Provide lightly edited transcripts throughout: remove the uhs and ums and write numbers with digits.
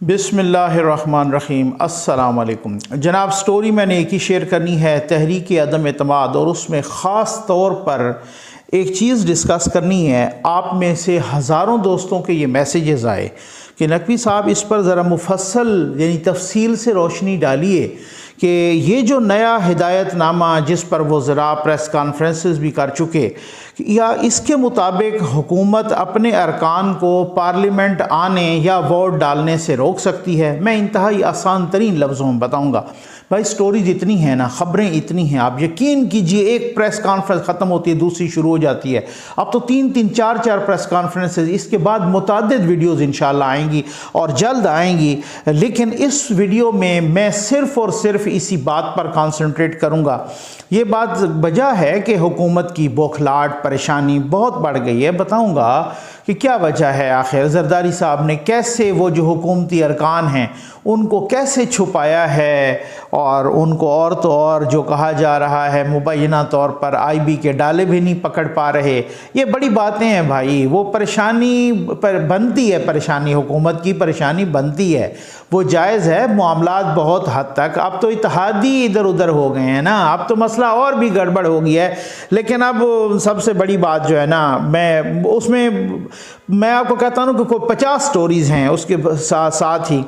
बिस्मिल्लाहिर्रहमानिर्रहीम। अस्सलाम वालेकुम जनाब। स्टोरी मैंने एक ही शेयर करनी है, तहरीक अदम एतमाद, और उसमें ख़ास तौर पर एक चीज़ डिस्कस करनी है। आप में से हज़ारों दोस्तों के ये मैसेजेस आए कि नकवी साहब इस पर ज़रा मुफस्सल यानी तफसील से रोशनी डालिए कि ये जो नया हिदायतनामा जिस पर वो ज़रा प्रेस कॉन्फ्रेंसेस भी कर चुके, या इसके मुताबिक हुकूमत अपने अरकान को पार्लियामेंट आने या वोट डालने से रोक सकती है। मैं इंतहाई आसान तरीन लफ्ज़ों में बताऊँगा। भाई स्टोरीज इतनी हैं ना, ख़बरें इतनी हैं, आप यकीन कीजिए एक प्रेस कॉन्फ्रेंस ख़त्म होती है दूसरी शुरू हो जाती है। अब तो तीन चार प्रेस कॉन्फ्रेंसेस, इसके बाद मुतअद्दिद वीडियोज़ इंशाल्लाह आएंगी और जल्द आएंगी। लेकिन इस वीडियो में मैं सिर्फ़ और सिर्फ इसी बात पर कॉन्सनट्रेट करूँगा। ये बात वजह है कि हुकूमत की बौखलाहट, परेशानी बहुत बढ़ गई है। बताऊँगा कि क्या वजह है। आखिर ज़रदारी साहब ने कैसे वो जो हुकूमती अरकान हैं उनको कैसे छुपाया है, और उनको और तो और जो कहा जा रहा है मुबैना तौर पर IB के डाले भी नहीं पकड़ पा रहे। ये बड़ी बातें हैं भाई। वो परेशानी पर बनती है, परेशानी हुकूमत की परेशानी बनती है, वो जायज़ है। मामलात बहुत हद तक अब तो इत्तेहादी इधर उधर हो गए हैं ना, अब तो मसला और भी गड़बड़ हो गया है। लेकिन अब सबसे बड़ी बात जो है ना, मैं आपको कहता हूँ कि कोई 50 स्टोरीज़ हैं। उसके साथ ही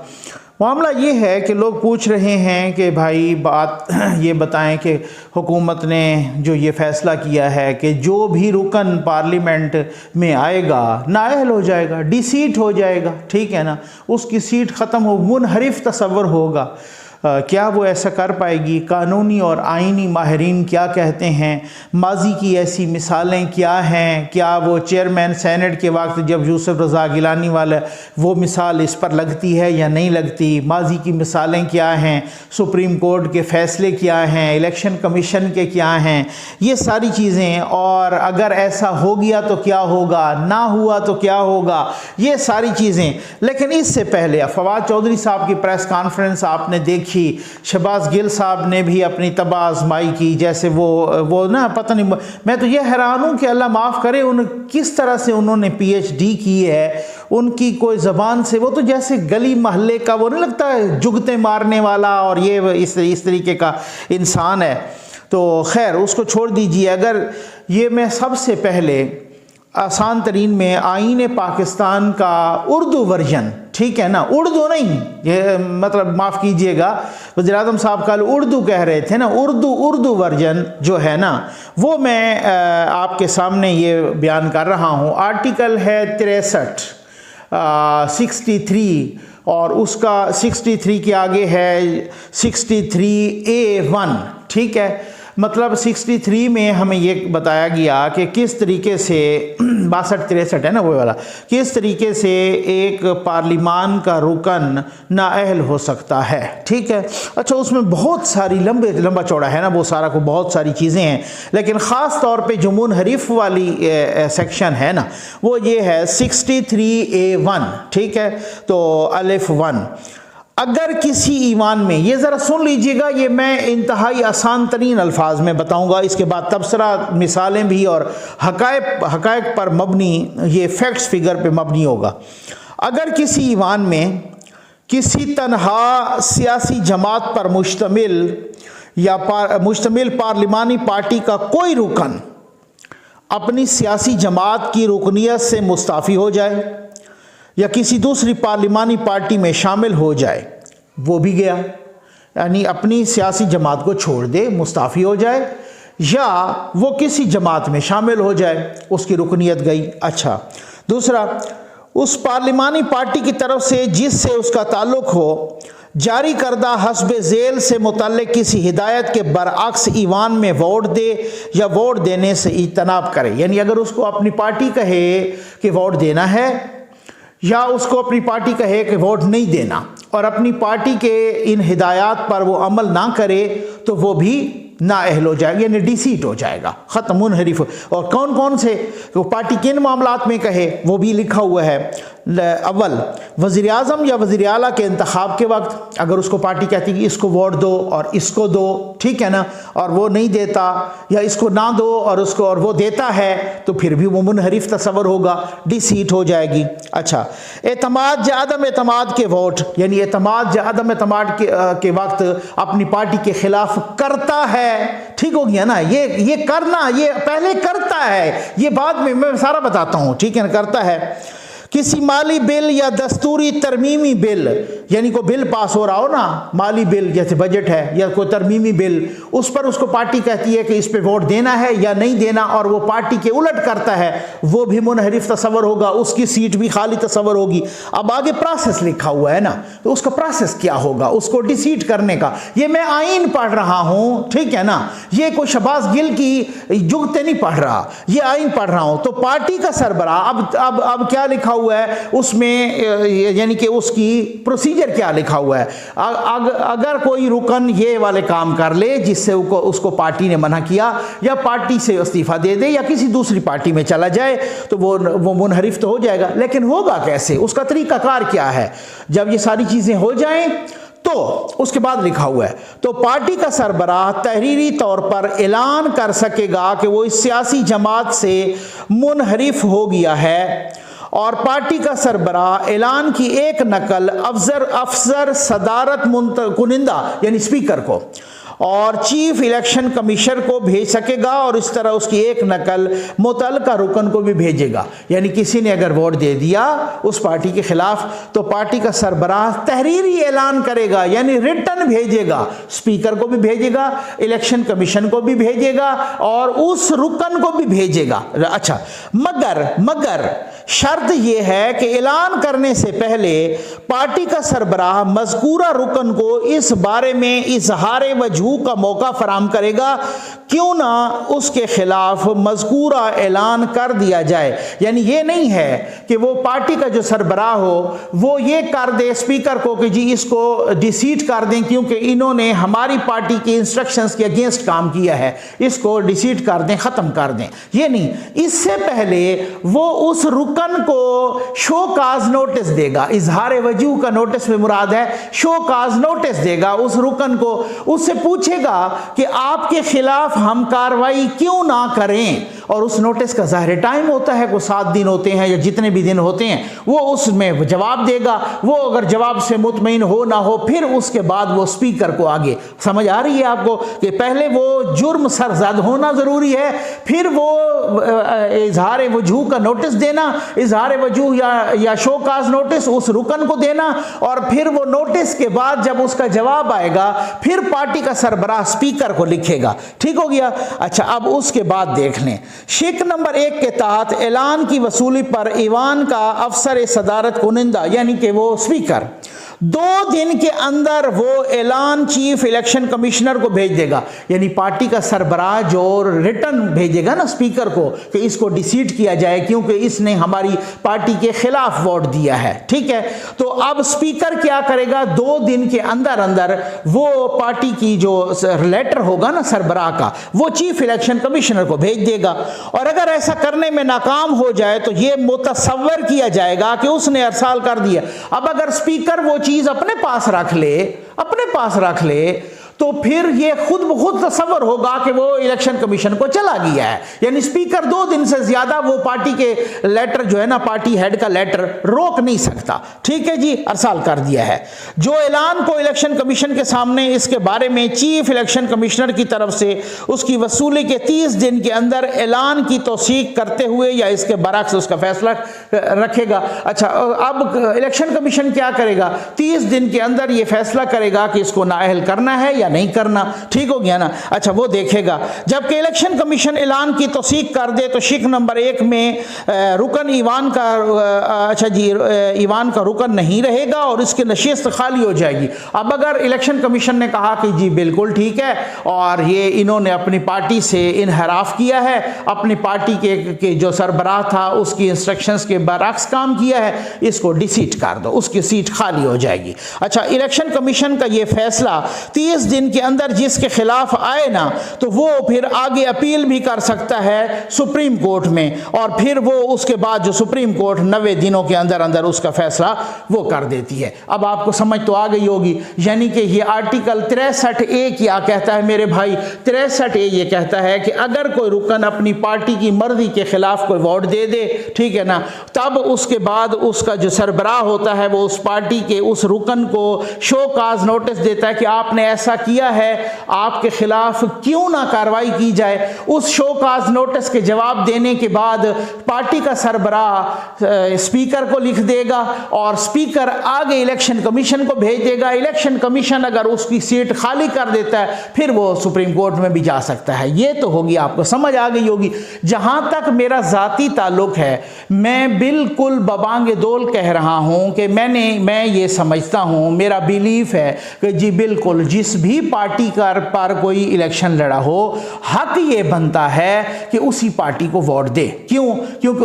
मामला ये है कि लोग पूछ रहे हैं कि भाई बात ये बताएं कि हुकूमत ने जो ये फ़ैसला किया है कि जो भी रुकन पार्लियामेंट में आएगा नाअहल हो जाएगा, डिसीट हो जाएगा, ठीक है ना, उसकी सीट ख़त्म हो, मुनहरिफ तसव्वुर होगा। क्या वो ऐसा कर पाएगी? कानूनी और आइनी माहिरीन क्या कहते हैं? माजी की ऐसी मिसालें क्या हैं? क्या वो चेयरमैन सेनेट के वक्त जब यूसुफ रज़ा गिलानी वाला वो मिसाल इस पर लगती है या नहीं लगती? माजी की मिसालें क्या हैं? सुप्रीम कोर्ट के फ़ैसले क्या हैं? इलेक्शन कमीशन के क्या हैं? ये सारी चीज़ें, और अगर ऐसा हो गया तो क्या होगा, ना हुआ तो क्या होगा, ये सारी चीज़ें। लेकिन इससे पहले फवाद चौधरी साहब की प्रेस कॉन्फ्रेंस आपने देखी, शहबाज गिल साहब ने भी अपनी तबाह आजमाई की। जैसे वो ना पता नहीं, मैं तो ये हैरान हूँ कि अल्लाह माफ़ करे उन किस तरह से उन्होंने PhD की है। उनकी कोई ज़बान से वो तो जैसे गली महल्ले का वो नहीं लगता है जुगते मारने वाला, और ये इस तरीके का इंसान है। तो खैर उसको छोड़ दीजिए। अगर ये मैं सबसे पहले आसान तरीन में आईन पाकिस्तान का उर्दू वर्जन, ठीक है ना, उर्दू नहीं, ये मतलब माफ़ कीजिएगा, वज़ीर-ए-आज़म साहब कल उर्दू कह रहे थे ना, उर्दू वर्जन जो है ना, वो मैं आपके सामने ये बयान कर रहा हूँ। आर्टिकल है 63 63, और उसका 63 के आगे है 63A1, ठीक है। मतलब 63 में हमें ये बताया गया कि किस तरीके से 62-63 है ना वो वाला, किस तरीके से एक पार्लिमान का रुकन नाअहल हो सकता है, ठीक है। अच्छा, उसमें बहुत सारी लंबा चौड़ा है ना वो सारा को, बहुत सारी चीज़ें हैं, लेकिन ख़ास तौर पे जो मुनहरिफ वाली सेक्शन है ना वो ये है 63A1, ठीक है। तो अलिफ 1, अगर किसी ईमान में, ये ज़रा सुन लीजिएगा, ये मैं इंतहाई आसान तरीन अल्फाज में बताऊंगा, इसके बाद तबसरा मिसालें भी और हकायक पर मबनी, ये फैक्ट्स फिगर पे मबनी होगा। अगर किसी ईमान में किसी तनहा सियासी जमात पर मुश्तमिल पार्लिमानी पार्टी का कोई रुकन अपनी सियासी जमात की रुकनियत से मुस्ताफ़ी हो जाए या किसी दूसरी पार्लिमानी पार्टी में शामिल हो जाए, वो भी गया, यानी अपनी सियासी जमात को छोड़ दे, मुस्ताफ़ी हो जाए, या वो किसी जमात में शामिल हो जाए, उसकी रुकनियत गई। अच्छा, दूसरा, उस पार्लिमानी पार्टी की तरफ से जिससे उसका ताल्लुक़ हो जारी करदा हस्ब झेल से मुतल्लिक़ किसी हिदायत के बरअक्स ईवान में वोट दे या वोट देने से इज्तनाब करे। यानी अगर उसको अपनी पार्टी कहे कि वोट देना है, या उसको अपनी पार्टी कहे कि वोट नहीं देना, और अपनी पार्टी के इन हिदायत पर वो अमल ना करे, तो वो भी नाअहल हो जाएगा, यानी डिसीट हो जाएगा, ख़त्म, मुनहरिफ। और कौन कौन से वो पार्टी किन मामलात में कहे वो भी लिखा हुआ है। अव्वल वज़ीर आज़म या वज़ीर आला के इंतखाब के वक्त अगर उसको पार्टी कहती कि इसको वोट दो और इसको दो, ठीक है ना, और वो नहीं देता या इसको ना दो और उसको और वो देता है, तो फिर भी वो मुनहरिफ तस्वर होगा, डिसीट हो जाएगी। अच्छा, एतमाद या अदम एतमाद के वोट, यानी एतमाद या अदम एतमाद के वक्त अपनी पार्टी के खिलाफ करता है, ठीक हो गया ना। ये करना, ये पहले करता है, ये बाद में मैं सारा बताता हूँ, ठीक है ना, करता है। किसी माली बिल या दस्तूरी तरमीमी बिल, यानी कोई बिल पास हो रहा हो ना, माली बिल जैसे बजट है या कोई तरमीमी बिल, उस पर उसको पार्टी कहती है कि इस पे वोट देना है या नहीं देना, और वो पार्टी के उलट करता है, वो भी मुनहरिफ तस्वर होगा, उसकी सीट भी खाली तस्वर होगी। अब आगे प्रोसेस लिखा हुआ है ना, तो उसका प्रोसेस क्या होगा उसको डिसीट करने का। ये मैं आइन पढ़ रहा हूँ, ठीक है ना, ये कोई शहबाज गिल की जुगते नहीं पढ़ रहा, ये आइन पढ़ रहा हूँ। तो पार्टी का सरबराह अब क्या लिखा हुआ है उसमें, यानी कि उसकी प्रोसीजर क्या लिखा हुआ है। अगर कोई रुकन ये वाले काम कर ले जिससे उसको पार्टी ने मना किया, या पार्टी से इस्तीफा दे दे या किसी दूसरी पार्टी में चला जाए, तो वो मुनहरिफ तो हो जाएगा। लेकिन होगा कैसे, उसका तरीकाकार क्या है। जब ये सारी चीजें हो जाएं तो उसके बाद लिखा हुआ है, तो पार्टी का सरबराह तहरीरी तौर पर ऐलान कर सकेगा कि वो इस सियासी जमात से मुनहरिफ हो गया है, और पार्टी का सरबराह ऐलान की एक नकल अफसर सदारत कुनिंदा यानी स्पीकर को और चीफ इलेक्शन कमिश्नर को भेज सकेगा, और इस तरह उसकी एक नकल मुतल्लिका रुकन को भी भेजेगा। यानी किसी ने अगर वोट दे दिया उस पार्टी के खिलाफ, तो पार्टी का सरबराह तहरीरी ऐलान करेगा, यानी रिटर्न भेजेगा, स्पीकर को भी भेजेगा, इलेक्शन कमीशन को भी भेजेगा, और उस रुकन को भी भेजेगा। अच्छा, मगर शर्त यह है कि ऐलान करने से पहले पार्टी का सरबराह मज़कूरा रुकन को इस बारे में इजहार वजह का मौका फराम करेगा, क्यों ना उसके खिलाफ मज़कूरा ऐलान कर दिया जाए। यानी ये नहीं है कि वो पार्टी का जो सरबराह हो वो ये कर दे स्पीकर को कि जी इसको डिसीट कर दें क्योंकि इन्होंने हमारी पार्टी के इंस्ट्रक्शंस के अगेंस्ट काम किया है, इसको डिसीट कर दें, ख़त्म कर दें। ये नहीं, इससे पहले वो उस रुकन को शो काज नोटिस देगा। इजहार वजूह का नोटिस में मुराद है शो काज नोटिस देगा उस रुकन को, उससे पूछेगा कि आपके खिलाफ हम कार्रवाई क्यों ना करें, और उस नोटिस का ज़ाहिर टाइम होता है, कोई 7 दिन होते हैं या जितने भी दिन होते हैं, वो उसमें जवाब देगा। वो अगर जवाब से मुतमईन हो ना हो, फिर उसके बाद वो स्पीकर को आगे, समझ आ रही है आपको, कि पहले वो जुर्म सरजद होना ज़रूरी है, फिर वो इजहार वजूह का नोटिस देना, इजहार वजूह या शोकाज नोटिस उस रुकन को देना, और फिर वो नोटिस के बाद जब उसका जवाब आएगा फिर पार्टी का सरबराह स्पीकर को लिखेगा। ठीक हो गया। अच्छा, अब उसके बाद देख लें, शिक नंबर 1 के तहत ऐलान की वसूली पर ईवान का अफसर सदारत कुनिंदा यानी कि वो स्पीकर 2 दिन के अंदर वो ऐलान चीफ इलेक्शन कमिश्नर को भेज देगा। यानी पार्टी का सरबराह जो रिटर्न भेजेगा ना स्पीकर को कि इसको डिसीट किया जाए क्योंकि इसने हमारी पार्टी के खिलाफ वोट दिया है, ठीक है। तो अब स्पीकर क्या करेगा, 2 दिन के अंदर अंदर वो पार्टी की जो लेटर होगा ना सरबराह का, वो चीफ इलेक्शन कमिश्नर को भेज देगा। और अगर ऐसा करने में नाकाम हो जाए तो ये मुतसव्वर किया जाएगा कि उसने अरसाल कर दिया। अब अगर स्पीकर वो चीज अपने पास रख ले तो फिर ये खुद ब खुद तस्वर होगा कि वो इलेक्शन कमीशन को चला गया है। यानी स्पीकर 2 दिन से ज्यादा वो पार्टी के लेटर जो है ना, पार्टी हेड का लेटर रोक नहीं सकता। ठीक है जी, अरसाल कर दिया है। जो ऐलान को इलेक्शन कमीशन के सामने इसके बारे में चीफ इलेक्शन कमिश्नर की तरफ से उसकी वसूली के 30 दिन के अंदर ऐलान की तौसीक करते हुए या इसके बरक्स उसका फैसला रखेगा। अच्छा, अब इलेक्शन कमीशन क्या करेगा, 30 दिन के अंदर ये फैसला करेगा कि इसको नाअहल करना है या नहीं करना। ठीक हो गया ना। अच्छा, वो देखेगा। जबकि इलेक्शन कमीशन ऐलान की तौसीक कर दे तो शिक नंबर 1 में रुकन ईवान का, अच्छा जी, ईवान का रुकन नहीं रहेगा और इसकी नशिस्त खाली हो जाएगी। अब अगर इलेक्शन कमीशन ने कहा कि जी बिल्कुल ठीक है और ये इन्होंने अपनी पार्टी से इनहराफ किया है, अपनी पार्टी के जो सरबराह था उसकी इंस्ट्रक्शंस के बरअक्स काम किया है, इसको डिसीट कर दो, उसकी सीट खाली हो जाएगी। अच्छा, इलेक्शन कमीशन का ये फैसला 30 दिन दिन के अंदर जिसके खिलाफ आए ना, तो वो फिर आगे अपील भी कर सकता है सुप्रीम कोर्ट में, और फिर वो उसके बाद जो सुप्रीम कोर्ट 90 दिनों के अंदर अंदर उसका फैसला वो कर देती है। अब आपको समझ तो आ गई होगी, यानी कि ये आर्टिकल 63A क्या कहता है मेरे भाई? 63A ये कहता है कि अगर कोई रुकन अपनी पार्टी की मर्जी के खिलाफ कोई वोट दे दे, ठीक है ना, तब उसके बाद उसका जो सरबराह होता है वो उस पार्टी के उस रुकन को शो काज नोटिस देता है कि आपने ऐसा किया है, आपके खिलाफ क्यों ना कार्रवाई की जाए। उस शो काज नोटिस के जवाब देने के बाद पार्टी का सरबराह स्पीकर को लिख देगा और स्पीकर आगे इलेक्शन कमीशन को भेज देगा। इलेक्शन कमीशन अगर उसकी सीट खाली कर देता है फिर वो सुप्रीम कोर्ट में भी जा सकता है। ये तो होगी, आपको समझ आ गई होगी। जहां तक मेरा जाती ताल्लुक है, मैं बिल्कुल बबांगे दोल कह रहा हूं कि मैं ये समझता हूं, मेरा बिलीफ है कि जी बिल्कुल जिस भी पार्टी पर कोई इलेक्शन लड़ा हो, हक ये बनता है कि उसी पार्टी को वोट दे। क्यों? क्योंकि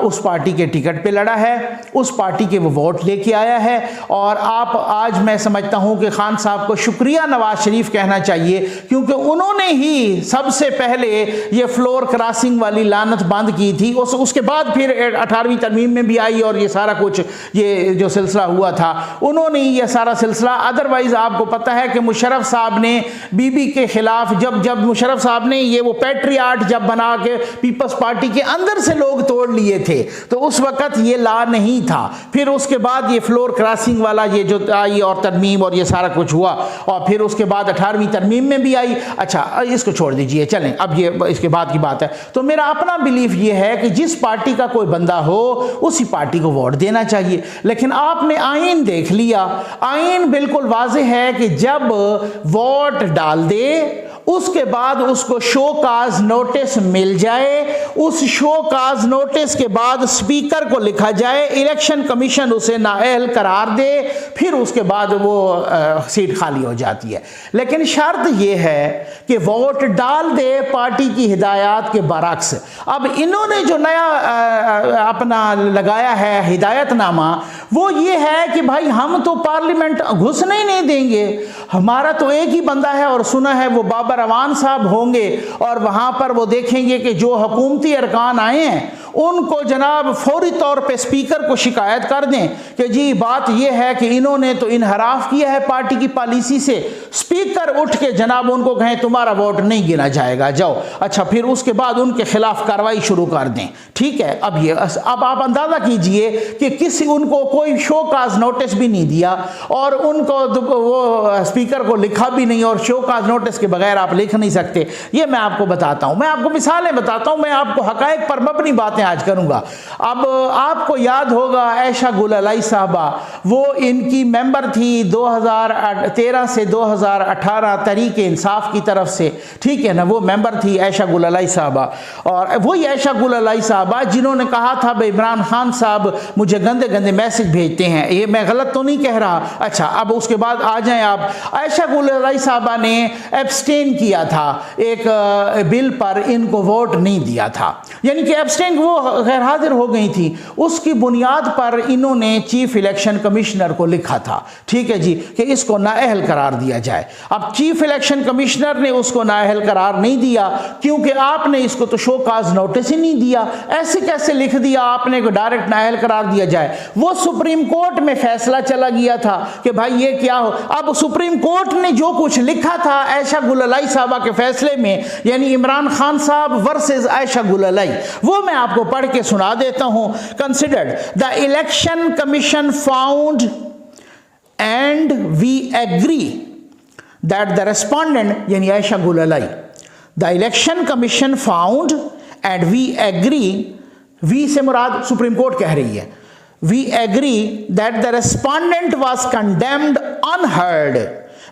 उस पार्टी के टिकट पे लड़ा है, उस पार्टी के वो वोट लेके आया है। और आप आज मैं समझता हूं कि खान साहब को शुक्रिया नवाज शरीफ कहना चाहिए, क्योंकि उन्होंने ही सबसे पहले ये फ्लोर क्रॉसिंग वाली लानत बंद की थी। उसके बाद फिर 18वीं तरमीम में भी आई और ये सारा कुछ ये जो सिलसिला हुआ था, उन्होंने ये सारा सिलसिला। अदरवाइज आपको पता है कि मुशर्रफ साहब ने बीबी के खिलाफ जब मुशर्रफ साहब ने ये वो पैट्रियाट जब बना के पीपल्स पार्टी के अंदर से लोग तोड़ लिए थे, तो उस वक्त ये ला नहीं था। फिर उसके बाद ये फ्लोर क्रॉसिंग वाला ये जो आई और तरमीम और ये सारा कुछ हुआ, और फिर उसके बाद 18वीं तरमीम में भी आई। अच्छा, इसको छोड़ दीजिए, चलें अब ये इसके बाद की बात है। तो मेरा अपना बिलीफ ये है कि जिस पार्टी का कोई बंदा हो उसी पार्टी को वोट देना चाहिए। लेकिन आपने आईन देख लिया, आईन बिल्कुल वाज़ेह है कि जब वोट डाल दे उसके बाद उसको शो काज नोटिस मिल जाए, उस शो काज नोटिस के बाद स्पीकर को लिखा जाए, इलेक्शन कमीशन उसे नाअहल करार दे, फिर उसके बाद वो सीट खाली हो जाती है। लेकिन शर्त यह है कि वोट डाल दे पार्टी की हिदायत के बरक्स। अब इन्होंने जो नया अपना लगाया है हिदायतनामा, वो ये है कि भाई हम तो पार्लियामेंट घुसने ही नहीं देंगे, हमारा तो एक ही बंदा है, और सुना है वो बाबर अवान साहब होंगे, और वहां पर वो देखेंगे कि जो हुकूमती अरकान आए हैं उनको जनाब फौरी तौर पे स्पीकर को शिकायत कर दें कि जी बात यह है कि इन्होंने तो इनहराफ किया है पार्टी की पॉलिसी से। स्पीकर उठ के जनाब उनको कहें तुम्हारा वोट नहीं गिना जाएगा, जाओ। अच्छा, फिर उसके बाद उनके खिलाफ कार्रवाई शुरू कर दें, ठीक है। अब आप अंदाजा कीजिए कि किसी उनको कोई शो काज नोटिस भी नहीं दिया, और उनको वो स्पीकर को लिखा भी नहीं, और शो काज नोटिस के बगैर आप लिख नहीं सकते। ये मैं आपको बताता हूं, मैं आपको मिसालें बताता हूं, मैं आपको हकायक पर मबनी बातें आज करूंगा। अब आपको याद होगा आयशा गुल अलाई साहबा, वो इनकी मेंबर थी 2013 से 2018 तहरीक इंसाफ की तरफ से, ठीक है ना, वो मेंबर थी आयशा गुल अलाई साहबा। और वही आयशा गुल अलाई साहबा जिन्होंने कहा था भाई इमरान खान साहब मुझे गंदे गंदे मैसेज भेजते हैं, ये मैं गलत तो नहीं कह रहा। अच्छा, अब उसके बाद आ जाएं आप, आयशा गुल अलाई साहबा ने एब्सटेन किया था एक बिल पर, इनको वोट नहीं दिया था, यानी कि एब्सटेन वो गैर हाजिर हो गई थी। उसकी बुनियाद पर इन्होंने चीफ इलेक्शन कमिश्नर को लिखा था, ठीक है जी, कि इसको नाअहल करार दिया जाए। अब चीफ इलेक्शन कमिश्नर ने उसको नाअहल करार नहीं दिया, क्योंकि आपने इसको तो शो काज नोटिस ही नहीं दिया, ऐसे कैसे लिख दिया आपने को डायरेक्ट नाअहल करार दिया जाए। वो सुप्रीम कोर्ट में फैसला चला गया था कि भाई ये क्या हो। अब सुप्रीम कोर्ट ने जो कुछ लिखा था आयशा गुल अलाई साहबा के फैसले में, यानी इमरान खान साहब वर्सेस आयशा गुल अलाई, वो मैं आपको पढ़ के सुना देता हूं। Considered the election commission found and we agree that the respondent, यानी Ayesha Gul Alai, the election commission found and we agree, we से मुराद सुप्रीम कोर्ट कह रही है, we agree that the respondent was condemned unheard,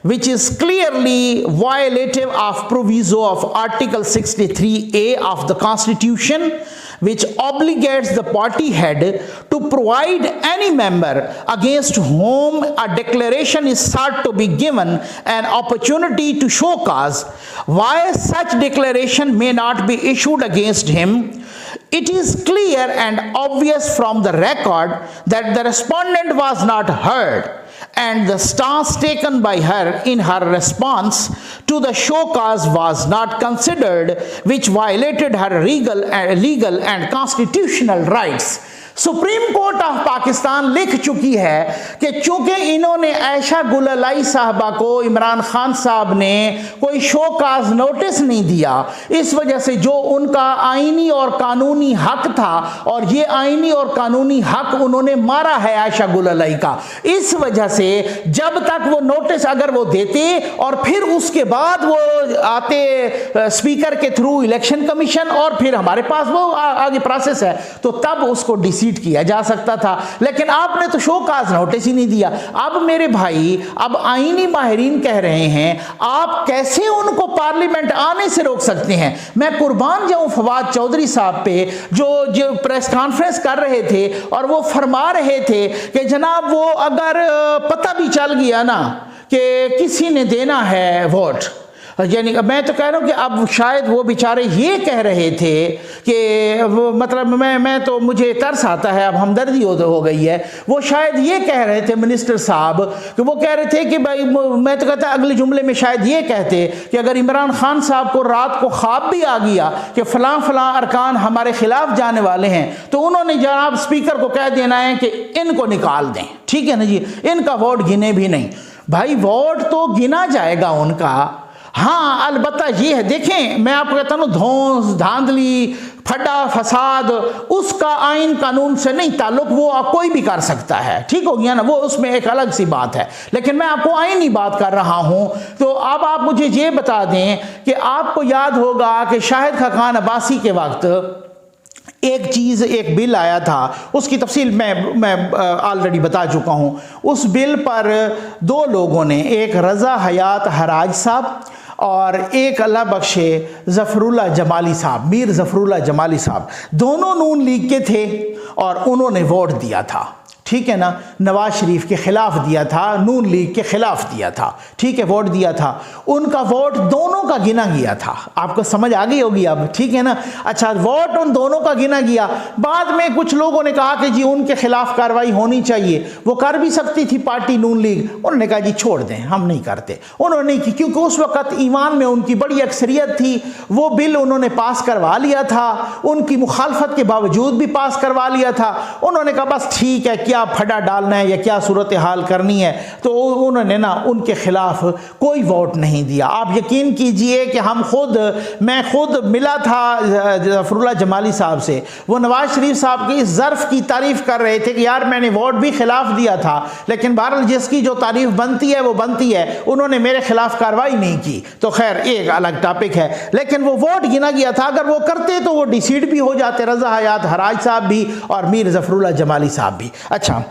which is clearly violative of proviso of Article 63A of the Constitution, which obligates the party head to provide any member against whom a declaration is sought to be given an opportunity to show cause why such declaration may not be issued against him. It is clear and obvious from the record that the respondent was not heard, and the stance taken by her in her response to the show cause was not considered, which violated her legal and constitutional rights. Supreme court of Pakistan लिख चुकी है कि चूंकि इन्होंने आयशा गुललाई साहबा को इमरान खान साहब ने कोई शो काज नोटिस नहीं दिया, इस वजह से जो उनका आईनी और कानूनी हक था, और ये आईनी और कानूनी हक उन्होंने मारा है आयशा गुललाई का, इस वजह से जब तक वो नोटिस अगर वो देते और फिर उसके बाद वो आते स्पीकर के थ्रू इलेक्शन कमीशन और फिर हमारे पास वो आगे प्रोसेस है, तो तब उसको डिसीट किया जा सकता था। लेकिन आपने तो शो काज नोटिस ही नहीं दिया। अब मेरे भाई, अब आईनी माहिरीन कह रहे हैं आप कैसे उनको पार्लियामेंट आने से रोक सकते हैं। मैं कुर्बान जाऊं फवाद चौधरी साहब पे, जो प्रेस कॉन्फ्रेंस कर रहे थे और वो फरमा रहे थे कि जनाब वो अगर पता भी चल गया ना कि किसी ने देना है वोट, यानी मैं तो कह रहा हूँ कि अब शायद वो बेचारे ये कह रहे थे कि वो मतलब मैं तो मुझे तरस आता है, अब हमदर्दी हो गई है, वो शायद ये कह रहे थे मिनिस्टर साहब कि वो कह रहे थे कि भाई मैं तो कहता अगले जुमले में शायद ये कहते कि अगर इमरान खान साहब को रात को ख्वाब भी आ गया कि फ़लाँ फ़लाँ अरकान हमारे ख़िलाफ़ जाने वाले हैं, तो उन्होंने जनाब स्पीकर को कह देना है कि इनको निकाल दें, ठीक है ना जी, इनका वोट गिने भी नहीं। भाई वोट तो गिना जाएगा उनका, हाँ अलबत्ता ये है, देखें मैं आपको कहता हूँ धौंस धांधली फटा फसाद उसका आइन कानून से नहीं ताल्लुक, वो कोई भी कर सकता है, ठीक हो गया ना, वो उसमें एक अलग सी बात है। लेकिन मैं आपको आइनी बात कर रहा हूँ। तो अब आप मुझे ये बता दें कि आपको याद होगा कि शाहिद खाकान अब्बासी के वक्त एक बिल आया था, उसकी तफसील मैं ऑलरेडी बता चुका हूँ। उस बिल पर दो लोगों ने, एक रज़ा हयात हराज साहब और एक अल्लाह बख्शे ज़फ़रुल्लाह जमाली साहब, मीर ज़फ़रुल्लाह जमाली साहब, दोनों नून लीग के थे और उन्होंने वोट दिया था, ठीक है ना, नवाज शरीफ के ख़िलाफ़ दिया था, नून लीग के ख़िलाफ़ दिया था, ठीक है, वोट दिया था। उनका वोट दोनों का गिना गया था, आपको समझ आ गई होगी अब, ठीक है ना। अच्छा, वोट उन दोनों का गिना गया। बाद में कुछ लोगों ने कहा कि जी उनके ख़िलाफ़ कार्रवाई होनी चाहिए, वो कर भी सकती थी पार्टी नून लीग, उन्होंने कहा जी छोड़ दें, हम नहीं करते, उन्होंने नहीं की, क्योंकि उस वक़्त ईमान में उनकी बड़ी अक्सरियत थी, वो बिल उन्होंने पास करवा लिया था, उनकी मुखालफत के बावजूद भी पास करवा लिया था। उन्होंने कहा बस ठीक है, क्या फटा डालना है या क्या सूरत हाल करनी है, तो उन्होंने ना उनके खिलाफ कोई वोट नहीं दिया। आप यकीन कीजिए कि मैं खुद मिला था ज़फ़रुल्लाह जमाली साहब से, वो नवाज शरीफ साहब की इस ज़र्फ़ की तारीफ़ कर रहे थे कि यार मैंने वोट भी खिलाफ दिया था, लेकिन बहरहाल जिसकी जो तारीफ़ बनती है वो बनती है, उन्होंने मेरे खिलाफ कार्रवाई नहीं की। तो खैर एक अलग टॉपिक है, लेकिन वो वोट गिना गया था, अगर वो करते तो वो डिसीड भी हो जाते, रज़ा हयात हराज साहब भी और मीर ज़फ़रुल्लाह जमाली साहब भी। अच्छा,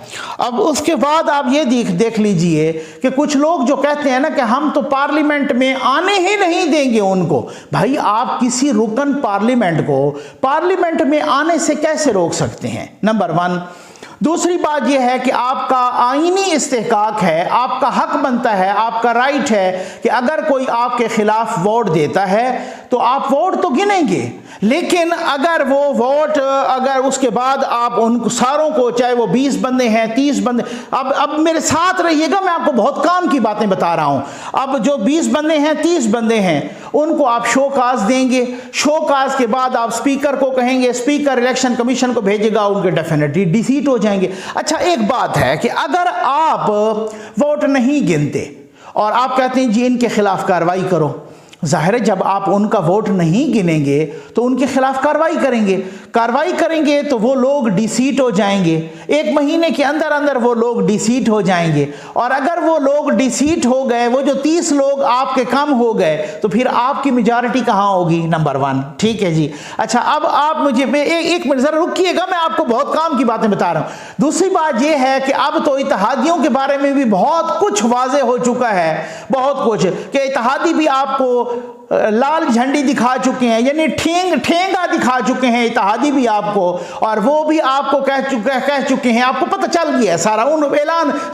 अब उसके बाद आप ये देख लीजिए कि कुछ लोग जो कहते हैं ना कि हम तो पार्लियामेंट में आने ही नहीं देंगे उनको। भाई आप किसी रुकन पार्लियामेंट को पार्लियामेंट में आने से कैसे रोक सकते हैं, नंबर वन। दूसरी बात यह है कि आपका आईनी इस्तेहकाक है, आपका हक बनता है, आपका राइट है कि अगर कोई आपके खिलाफ वोट देता है तो आप वोट तो गिनेंगे, लेकिन अगर वो वोट अगर उसके बाद आप उन सारों को, चाहे वो 20 बंदे हैं 30 बंदे, अब मेरे साथ रहिएगा, मैं आपको बहुत काम की बातें बता रहा हूं। अब जो 20 बंदे हैं 30 बंदे हैं उनको आप शो काज देंगे, शो काज के बाद आप स्पीकर को कहेंगे, स्पीकर इलेक्शन कमीशन को भेजेगा, उनके डेफिनेटली डिसीट हो जाएंगे। अच्छा, एक बात है कि अगर आप वोट नहीं गिनते और आप कहते हैं जी इनके खिलाफ कार्रवाई करो, जाहिर है जब आप उनका वोट नहीं गिनेंगे तो उनके खिलाफ कार्रवाई करेंगे तो वो लोग डिसीट हो जाएंगे, 1 महीने के अंदर अंदर वो लोग डिसीट हो जाएंगे। और अगर वो लोग डिसीट हो गए, वो जो 30 लोग आपके कम हो गए, तो फिर आपकी मेजॉरिटी कहाँ होगी, नंबर 1, ठीक है जी। अच्छा, अब आप मुझे एक मिनट जरा रुकिएगा, मैं आपको बहुत काम की बातें बता रहा हूँ। दूसरी बात यह है कि अब तो इत्तेहादियों के बारे में भी बहुत कुछ वाज़ेह हो चुका है, बहुत कुछ, कि इत्तेहादी भी आपको लाल झंडी दिखा चुके हैं, यानी ठेंगा दिखा चुके हैं इत्तेहादी भी आपको, और वो भी आपको कह चुके हैं, आपको पता चल गया है सारा, उन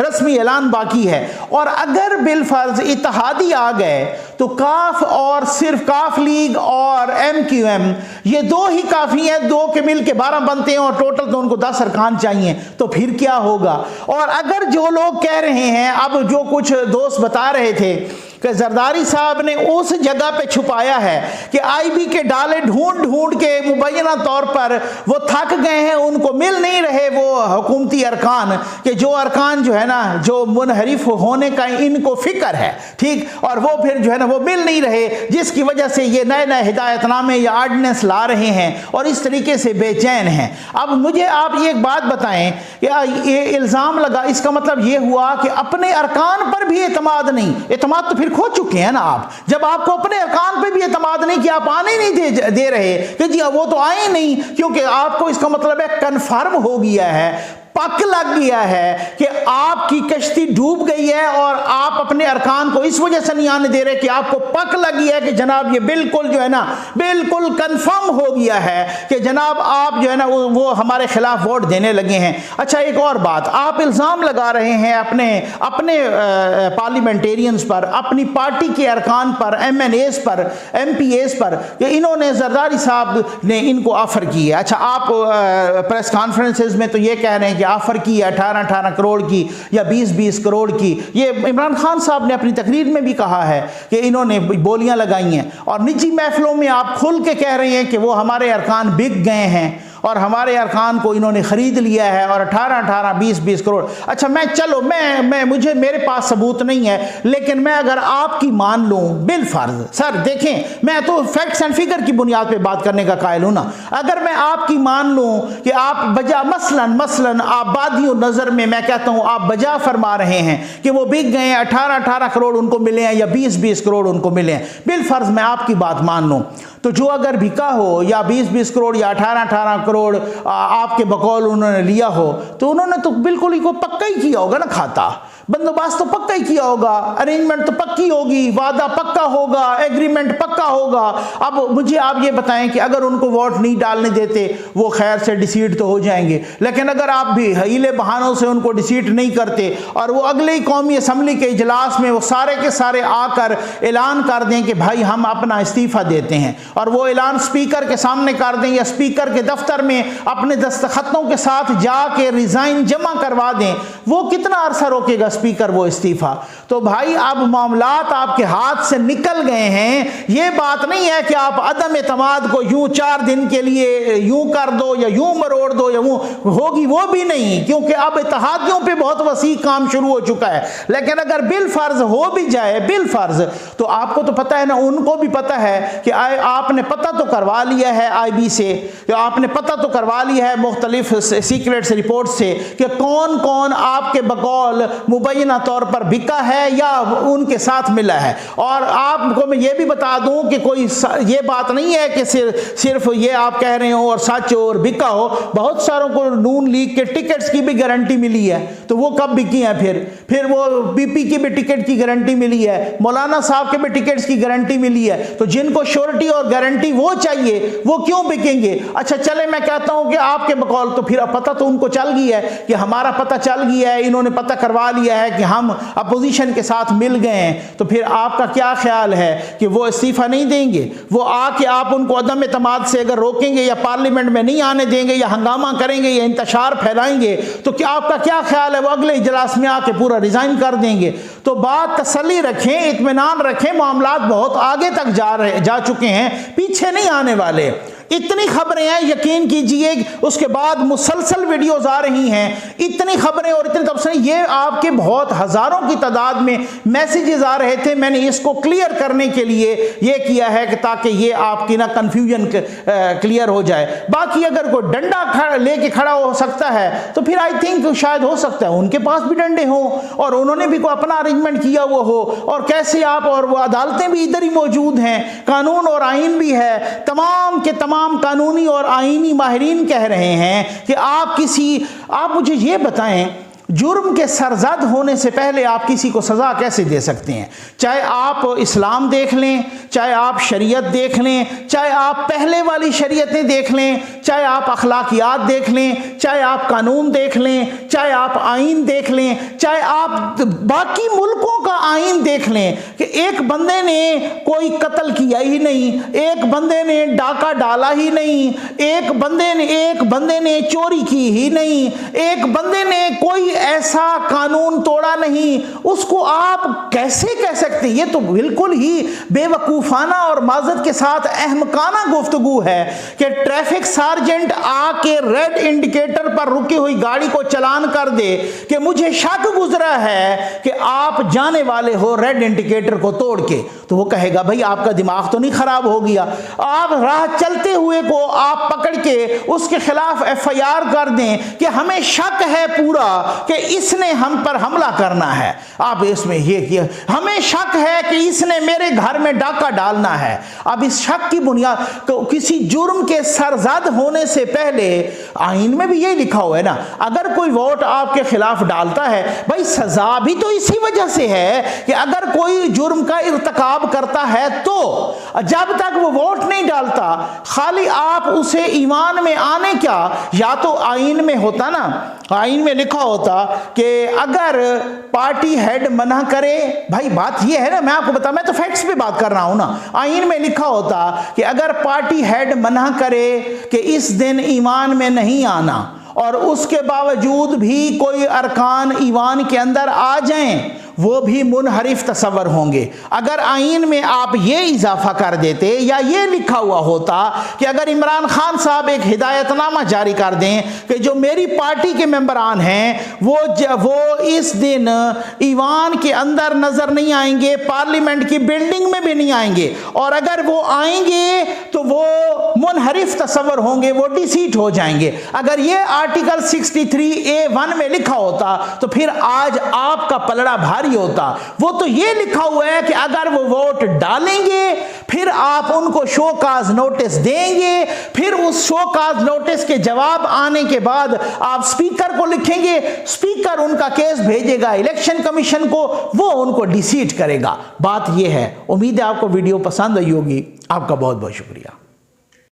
रस्मी ऐलान बाकी है। और अगर बिलफर्ज इत्तेहादी आ गए तो काफ और सिर्फ काफ लीग और MQM ये दो ही काफ़ी हैं, दो के मिल के 12 बनते हैं और टोटल तो उनको 10 अरकान चाहिए, तो फिर क्या होगा। और अगर जो लोग कह रहे हैं, अब जो कुछ दोस्त बता रहे थे कि जरदारी साहब ने उस जगह पे छुपाया है कि IB के डाले ढूंढ ढूंढ के मुबैना तौर पर वो थक गए हैं, उनको मिल नहीं रहे वो हुकूमती अरकान, कि जो अरकान जो है ना, जो मुनहरिफ होने का इनको फिक्र है, ठीक, और वो फिर जो है ना वो मिल नहीं रहे, जिसकी वजह से ये नए नए हिदायतनामे या आर्डिनेंस ला रहे हैं और इस तरीके से बेचैन हैं। अब मुझे आप ये एक बात बताएं, ये इल्ज़ाम लगा, इसका मतलब ये हुआ कि अपने अरकान पर भी एतमाद नहीं, एतमाद तो फिर खो चुके हैं ना आप, जब आपको अपने अरकान पे भी एतमाद नहीं कि आप आने नहीं दे रहे कि जी वो तो आए नहीं, क्योंकि आपको इसका मतलब है कन्फर्म हो गया है, पक लग गया है कि आपकी कश्ती डूब गई है और आप अपने अरकान को इस वजह से नहीं आने दे रहे कि आपको पक लग गया है कि जनाब ये बिल्कुल जो है ना बिल्कुल कंफर्म हो गया है कि जनाब आप जो है ना वो हमारे खिलाफ वोट देने लगे हैं। अच्छा, एक और बात, आप इल्ज़ाम लगा रहे हैं अपने पार्लियामेंटेरियंस पर, अपनी पार्टी के अरकान पर, MNAs पर, MPAs पर, कि इन्होंने जरदारी साहब ने इनको ऑफ़र की है। अच्छा, आप प्रेस कॉन्फ्रेंसेज में तो ये कह रहे हैं कि ऑफर की 18 करोड़ की या 20 करोड़ की। ये इमरान खान साहब ने अपनी तकरीर में भी कहा है कि इन्होंने बोलियां लगाई हैं, और निजी महफिलों में आप खुल के कह रहे हैं कि वो हमारे अरकान बिक गए हैं और हमारे अरकान को इन्होंने ख़रीद लिया है, और 18 20 करोड़। अच्छा, मुझे मेरे पास सबूत नहीं है, लेकिन मैं अगर आपकी मान लूँ बिलफर्ज, सर देखें, मैं तो फैक्ट्स एंड फिगर की बुनियाद पे बात करने का कायल हूँ ना, अगर मैं आपकी मान लूँ कि आप बजा मसलन आप बादियों नज़र में, मैं कहता हूँ आप बजा फरमा रहे हैं कि वो बिक गए हैं, 18 करोड़ उनको मिले हैं या 20 करोड़ उनको मिले हैं, बिलफर्ज मैं आपकी बात मान लूँ, तो जो अगर बिका हो या 20 करोड़ या 18 करोड़ आपके बकौल उन्होंने लिया हो, तो उन्होंने तो बिल्कुल ही को पक्का ही किया होगा ना, खाता बंदोबस्त तो पक्का ही किया होगा, अरेंजमेंट तो पक्की होगी, वादा पक्का होगा, एग्रीमेंट पक्का होगा। अब मुझे आप ये बताएं कि अगर उनको वोट नहीं डालने देते, वो खैर से डिसीट तो हो जाएंगे, लेकिन अगर आप भी हीले बहानों से उनको डिसीट नहीं करते और वो अगले ही कौमी असम्बली के इजलास में वो सारे के सारे आकर ऐलान कर दें कि भाई हम अपना इस्तीफ़ा देते हैं, और वो ऐलान स्पीकर के सामने कर दें या स्पीकर के दफ्तर में अपने दस्तखतों के साथ जाके रिजाइन जमा करवा दें, वो कितना अरसा रोकेगा स्पीकर वो इस्तीफा। तो भाई अब मामलात आपके हाथ से निकल गए हैं। ये बात नहीं है कि आप अदम एतमाद को यूं 4 दिन के लिए यूं कर दो या यूं मरोड़ दो या वो होगी, वो भी नहीं, क्योंकि अब इत्तेहादियों पे बहुत वसी काम शुरू हो चुका है। लेकिन अगर बिल फर्ज हो भी जाए, बिल फर्ज, तो आपको तो पता है ना, उनको भी पता है कि आपने पता तो करवा लिया है IB से, आपने पता तो करवा लिया है मुख्तलिफ सीक्रेट्स रिपोर्ट से कि कौन कौन आपके बकौल मुबैना तौर पर बिका है या उनके साथ मिला है। और आपको मैं ये भी बता दूं कि कोई ये बात नहीं है कि सिर्फ ये आप कह रहे हो और सच हो और बिका हो, बहुत सारों को नून लीग के टिकट्स की भी गारंटी मिली है, तो वो कब बिकी है? फिर वो BP की भी टिकट की गारंटी मिली है, मौलाना साहब के भी टिकट्स की गारंटी मिली है, तो जिनको श्योरिटी और गारंटी वो चाहिए वो क्यों बिकेंगे? अच्छा चले, मैं कहता हूं कि आपके बकौल तो फिर पता तो उनको चल गया है कि हमारा पता चल गया है, इन्होंने पता करवा लिया है कि हम अपोजिशन के साथ मिल गए हैं, तो फिर आपका क्या ख्याल है कि वो इस्तीफा नहीं देंगे? वो आके आप उनको अदम एतमाद से अगर रोकेंगे या पार्लियामेंट में नहीं आने देंगे या हंगामा करेंगे या इंतशार फैलाएंगे, तो क्या आपका क्या ख्याल है वो अगले इजलास में आके पूरा रिजाइन कर देंगे? तो बात तसल्ली रखें, इत्मीनान रखें, मामलात बहुत आगे तक जा चुके हैं, पीछे नहीं आने वाले। इतनी खबरें हैं, यकीन कीजिए, उसके बाद मुसलसल वीडियोस आ रही हैं, इतनी खबरें और इतने तबसरे, ये आपके बहुत हजारों की तादाद में मैसेजेस आ रहे थे। मैंने इसको क्लियर करने के लिए ये किया है कि ताकि ये आपकी ना कंफ्यूजन क्लियर हो जाए। बाकी अगर कोई डंडा लेके खड़ा हो सकता है तो फिर आई थिंक शायद हो सकता है उनके पास भी डंडे हों और उन्होंने भी कोई अपना अरेंजमेंट किया हुआ हो, और कैसे आप, और वो अदालतें भी इधर ही मौजूद हैं, कानून और आइन भी है, तमाम के तमाम कानूनी और आईनी माहिरीन कह रहे हैं कि आप मुझे ये बताएं, जुर्म के सरजद होने से पहले आप किसी को सज़ा कैसे दे सकते हैं? चाहे आप इस्लाम देख लें, चाहे आप शरीयत देख लें, चाहे आप पहले वाली शरीयतें देख लें, चाहे आप अखलाकियात देख लें, चाहे आप कानून देख लें, चाहे आप आइन देख लें, चाहे आप बाकी मुल्कों का आइन देख लें कि एक बंदे ने कोई कत्ल किया ही नहीं, एक बंदे ने डाका डाला ही नहीं, एक बंदे ने चोरी की ही नहीं, एक बंदे ने कोई ऐसा कानून तोड़ा नहीं, उसको आप कैसे कह सकते हैं? ये तो बिल्कुल ही बेवकूफ़ाना और माज़रत के साथ अहमकाना गुफ्तगू है कि ट्रैफिक सार्जेंट आके रेड इंडिकेटर पर रुकी हुई गाड़ी को चालान कर दे कि मुझे शक गुजरा है कि आप जाने वाले हो रेड इंडिकेटर को तोड़ के, तो वो कहेगा भाई आपका दिमाग तो नहीं खराब हो गया? आप राह चलते हुए को आप पकड़ के उसके खिलाफ FIR कर दें कि हमें शक है पूरा कि इसने हम पर हमला करना है, आप इसमें ये किया, हमें शक है कि इसने मेरे घर में डाका डालना है। अब इस शक की बुनियाद किसी जुर्म के सरजद होने से पहले, आइन में भी यही लिखा हुआ है ना, अगर कोई वोट आपके खिलाफ डालता है, भाई सजा भी तो इसी वजह से है कि अगर कोई जुर्म का इर्तिकाब करता है तो जब तक वो वोट नहीं डालता, खाली आप उसे ईमान में आने क्या, या तो आइन में होता ना, आइन में लिखा होता कि अगर पार्टी हेड मना करे, भाई बात ये है ना, मैं आपको बता, मैं तो फैक्ट्स पे बात कर रहा हूं ना, आइन में लिखा होता कि अगर पार्टी हेड मना करे कि इस दिन ईमान में नहीं आना और उसके बावजूद भी कोई अरकान ईमान के अंदर आ जाएं, वो भी मुनहरिफ तस्वर होंगे। अगर आइन में आप ये इजाफा कर देते या ये लिखा हुआ होता कि अगर इमरान खान साहब एक हिदायतनामा जारी कर दें कि जो मेरी पार्टी के मेंबरान हैं वो इस दिन ईवान के अंदर नजर नहीं आएंगे, पार्लियामेंट की बिल्डिंग में भी नहीं आएंगे, और अगर वो आएंगे तो वो मुनहरिफ तस्वर होंगे, वो डिसीट हो जाएंगे। अगर ये आर्टिकल 63A1 में लिखा होता तो फिर आज आपका पलड़ा भारी होता। वो तो ये लिखा हुआ है कि अगर वो वोट डालेंगे फिर आप उनको शोकाज नोटिस देंगे, फिर उस शोकाज नोटिस के जवाब आने के बाद आप स्पीकर को लिखेंगे, स्पीकर उनका केस भेजेगा इलेक्शन कमीशन को, वो उनको डिसीट करेगा। बात ये है। उम्मीद है आपको वीडियो पसंद आई होगी। आपका बहुत बहुत शुक्रिया।